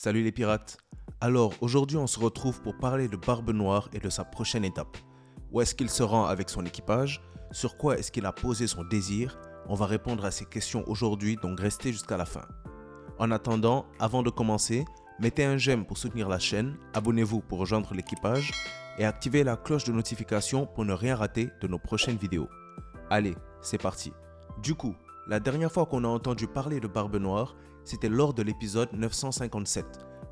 Salut les pirates. Alors aujourd'hui on se retrouve pour parler de Barbe Noire et de sa prochaine étape. Où est-ce qu'il se rend avec son équipage? Sur quoi est-ce qu'il a posé son désir? On va répondre à ces questions aujourd'hui, donc restez jusqu'à la fin. En attendant, avant de commencer, mettez un j'aime pour soutenir la chaîne, abonnez-vous pour rejoindre l'équipage et activez la cloche de notification pour ne rien rater de nos prochaines vidéos. Allez, c'est parti. Du coup, la dernière fois qu'on a entendu parler de Barbe Noire, c'était lors de l'épisode 957,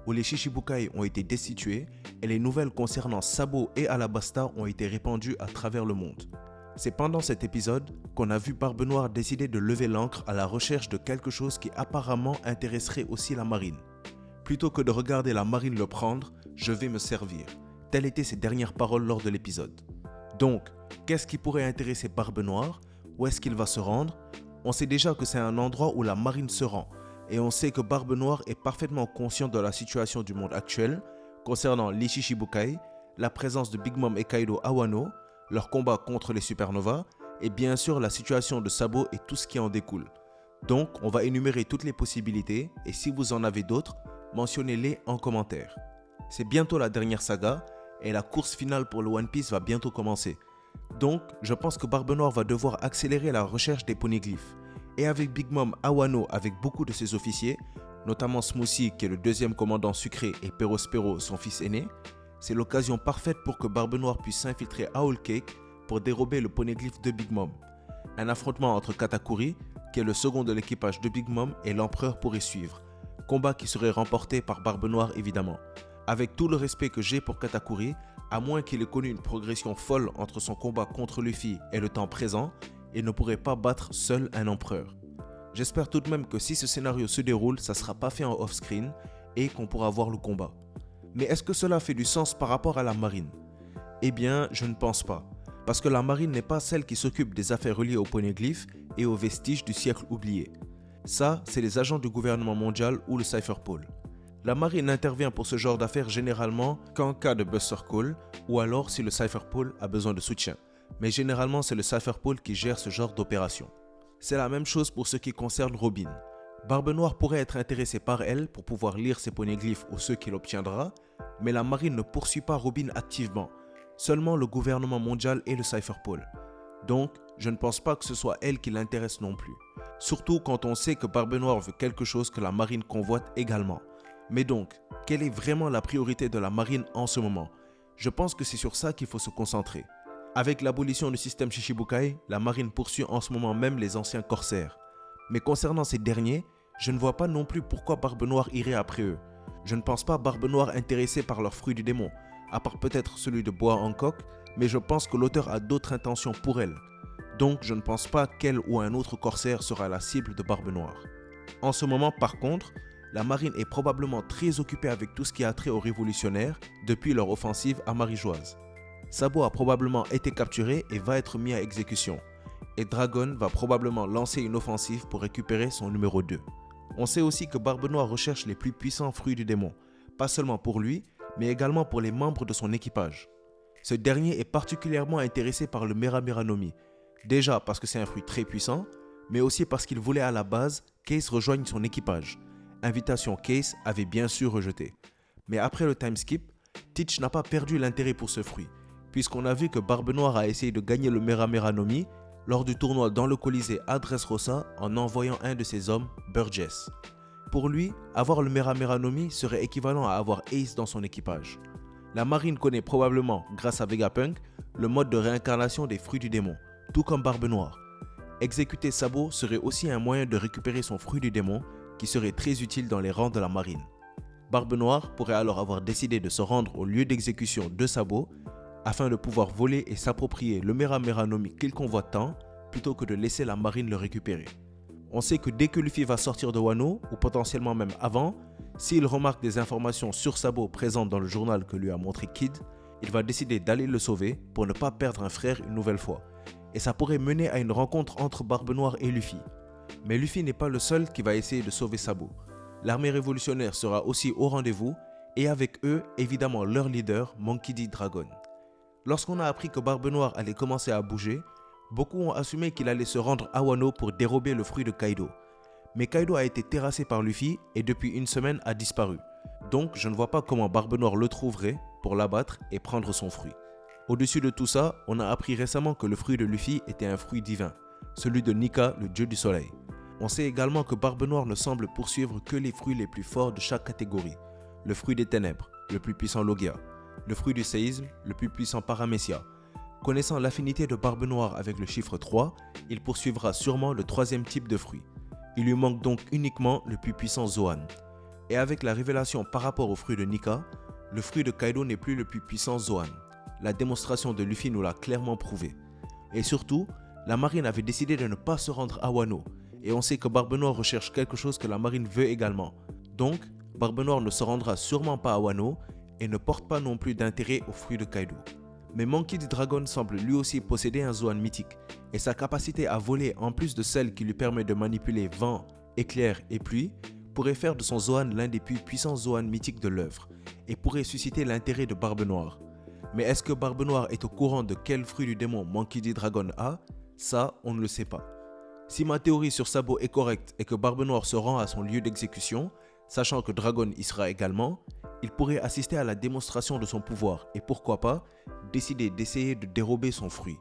où les Shichibukai ont été destitués et les nouvelles concernant Sabo et Alabasta ont été répandues à travers le monde. C'est pendant cet épisode qu'on a vu Barbe Noire décider de lever l'ancre à la recherche de quelque chose qui apparemment intéresserait aussi la marine. Plutôt que de regarder la marine le prendre, je vais me servir. Telles étaient ses dernières paroles lors de l'épisode. Donc, qu'est-ce qui pourrait intéresser Barbe Noire? Où est-ce qu'il va se rendre? On sait déjà que c'est un endroit où la marine se rend. Et on sait que Barbe Noire est parfaitement conscient de la situation du monde actuel concernant les Shichibukai, la présence de Big Mom et Kaido à Wano, leur combat contre les supernovas et bien sûr la situation de Sabo et tout ce qui en découle. Donc on va énumérer toutes les possibilités et si vous en avez d'autres, mentionnez-les en commentaire. C'est bientôt la dernière saga et la course finale pour le One Piece va bientôt commencer. Donc je pense que Barbe Noire va devoir accélérer la recherche des poneglyphes. Et avec Big Mom à Wano avec beaucoup de ses officiers, notamment Smoothie qui est le deuxième commandant sucré et Perospero son fils aîné, c'est l'occasion parfaite pour que Barbe Noire puisse s'infiltrer à Whole Cake pour dérober le poneglyphe de Big Mom. Un affrontement entre Katakuri, qui est le second de l'équipage de Big Mom, et l'empereur pourrait suivre. Combat qui serait remporté par Barbe Noire évidemment. Avec tout le respect que j'ai pour Katakuri, à moins qu'il ait connu une progression folle entre son combat contre Luffy et le temps présent, il ne pourrait pas battre seul un empereur. J'espère tout de même que si ce scénario se déroule, ça ne sera pas fait en off-screen et qu'on pourra voir le combat. Mais est-ce que cela fait du sens par rapport à la marine? Eh bien, je ne pense pas. Parce que la marine n'est pas celle qui s'occupe des affaires reliées aux poneglyphes et aux vestiges du siècle oublié. Ça, c'est les agents du gouvernement mondial ou le Cypher Pole. La marine intervient pour ce genre d'affaires généralement qu'en cas de Buster Call ou alors si le Cypher Pole a besoin de soutien. Mais généralement c'est le Cypher Pole qui gère ce genre d'opération. C'est la même chose pour ce qui concerne Robin. Barbe Noire pourrait être intéressée par elle pour pouvoir lire ses poneglyphes ou ceux qu'il obtiendra, mais la marine ne poursuit pas Robin activement, seulement le gouvernement mondial et le Cypher Pole. Donc, je ne pense pas que ce soit elle qui l'intéresse non plus. Surtout quand on sait que Barbe Noire veut quelque chose que la marine convoite également. Mais donc, quelle est vraiment la priorité de la marine en ce moment? Je pense que c'est sur ça qu'il faut se concentrer. Avec l'abolition du système Shichibukai, la marine poursuit en ce moment même les anciens corsaires. Mais concernant ces derniers, je ne vois pas non plus pourquoi Barbe Noire irait après eux. Je ne pense pas Barbe Noire intéressée par leurs fruits du démon, à part peut-être celui de Boa Hancock, mais je pense que l'auteur a d'autres intentions pour elle. Donc je ne pense pas qu'elle ou un autre corsaire sera la cible de Barbe Noire. En ce moment par contre, la marine est probablement très occupée avec tout ce qui a trait aux révolutionnaires depuis leur offensive à Marijoise. Sabo a probablement été capturé et va être mis à exécution. Et Dragon va probablement lancer une offensive pour récupérer son numéro 2. On sait aussi que Barbe Noire recherche les plus puissants fruits du démon, pas seulement pour lui, mais également pour les membres de son équipage. Ce dernier est particulièrement intéressé par le Mera Mera no Mi, déjà parce que c'est un fruit très puissant, mais aussi parce qu'il voulait à la base qu'Ace rejoigne son équipage. Invitation qu'Ace avait bien sûr rejetée. Mais après le time skip, Teach n'a pas perdu l'intérêt pour ce fruit, puisqu'on a vu que Barbe Noire a essayé de gagner le Mera Mera no Mi lors du tournoi dans le Colisée à Dressrosa en envoyant un de ses hommes, Burgess. Pour lui, avoir le Mera Mera no Mi serait équivalent à avoir Ace dans son équipage. La marine connaît probablement, grâce à Vegapunk, le mode de réincarnation des fruits du démon, tout comme Barbe Noire. Exécuter Sabo serait aussi un moyen de récupérer son fruit du démon qui serait très utile dans les rangs de la marine. Barbe Noire pourrait alors avoir décidé de se rendre au lieu d'exécution de Sabo afin de pouvoir voler et s'approprier le Mera Mera no Mi qu'il convoite tant, plutôt que de laisser la marine le récupérer. On sait que dès que Luffy va sortir de Wano, ou potentiellement même avant, S'il remarque des informations sur Sabo présentes dans le journal que lui a montré Kid, il va décider d'aller le sauver pour ne pas perdre un frère une nouvelle fois. Et ça pourrait mener à une rencontre entre Barbe Noire et Luffy. Mais Luffy n'est pas le seul qui va essayer de sauver Sabo. L'armée révolutionnaire sera aussi au rendez-vous et avec eux, évidemment leur leader, Monkey D. Dragon. Lorsqu'on a appris que Barbe Noire allait commencer à bouger, beaucoup ont assumé qu'il allait se rendre à Wano pour dérober le fruit de Kaido. Mais Kaido a été terrassé par Luffy et depuis une semaine a disparu. Donc je ne vois pas comment Barbe Noire le trouverait pour l'abattre et prendre son fruit. Au-dessus de tout ça, on a appris récemment que le fruit de Luffy était un fruit divin, celui de Nika, le dieu du soleil. On sait également que Barbe Noire ne semble poursuivre que les fruits les plus forts de chaque catégorie. Le fruit des ténèbres, le plus puissant Logia. Le fruit du séisme, le plus puissant Paramecia. Connaissant l'affinité de Barbe Noire avec le chiffre 3, il poursuivra sûrement le troisième type de fruit. Il lui manque donc uniquement le plus puissant Zoan. Et avec la révélation par rapport au fruit de Nika, le fruit de Kaido n'est plus le plus puissant Zoan. La démonstration de Luffy nous l'a clairement prouvé. Et surtout, la marine avait décidé de ne pas se rendre à Wano. Et on sait que Barbe Noire recherche quelque chose que la marine veut également. Donc, Barbe Noire ne se rendra sûrement pas à Wano et ne porte pas non plus d'intérêt au fruit de Kaido. Mais Monkey D. Dragon semble lui aussi posséder un Zoan mythique, et sa capacité à voler en plus de celle qui lui permet de manipuler vent, éclair et pluie, pourrait faire de son Zoan l'un des plus puissants Zoan mythiques de l'œuvre, et pourrait susciter l'intérêt de Barbe Noire. Mais est-ce que Barbe Noire est au courant de quel fruit du démon Monkey D. Dragon a? Ça, on ne le sait pas. Si ma théorie sur Sabo est correcte et que Barbe Noire se rend à son lieu d'exécution, sachant que Dragon y sera également, il pourrait assister à la démonstration de son pouvoir et pourquoi pas, décider d'essayer de dérober son fruit.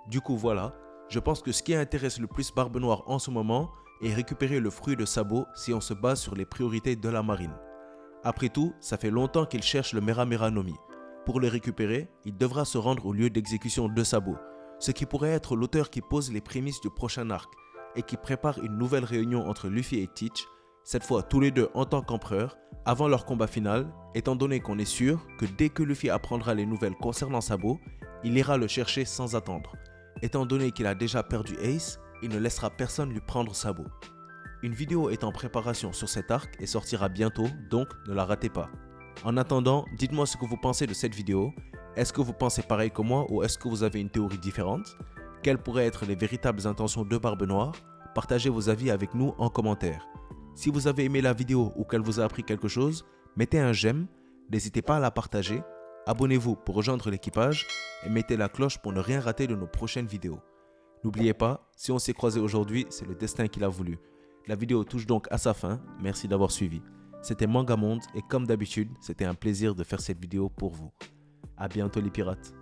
Du coup voilà, je pense que ce qui intéresse le plus Barbe Noire en ce moment est récupérer le fruit de Sabo si on se base sur les priorités de la marine. Après tout, ça fait longtemps qu'il cherche le Mera Mera no Mi. Pour le récupérer, il devra se rendre au lieu d'exécution de Sabo, ce qui pourrait être l'auteur qui pose les prémices du prochain arc et qui prépare une nouvelle réunion entre Luffy et Teach, cette fois tous les deux en tant qu'empereurs, avant leur combat final, étant donné qu'on est sûr que dès que Luffy apprendra les nouvelles concernant Sabo, il ira le chercher sans attendre. Étant donné qu'il a déjà perdu Ace, il ne laissera personne lui prendre Sabo. Une vidéo est en préparation sur cet arc et sortira bientôt, donc ne la ratez pas. En attendant, dites-moi ce que vous pensez de cette vidéo. Est-ce que vous pensez pareil que moi ou est-ce que vous avez une théorie différente? Quelles pourraient être les véritables intentions de Barbe Noire? Partagez vos avis avec nous en commentaire. Si vous avez aimé la vidéo ou qu'elle vous a appris quelque chose, mettez un j'aime, n'hésitez pas à la partager, abonnez-vous pour rejoindre l'équipage et mettez la cloche pour ne rien rater de nos prochaines vidéos. N'oubliez pas, si on s'est croisé aujourd'hui, c'est le destin qui l'a voulu. La vidéo touche donc à sa fin, merci d'avoir suivi. C'était Mangamonde et comme d'habitude, c'était un plaisir de faire cette vidéo pour vous. A bientôt les pirates.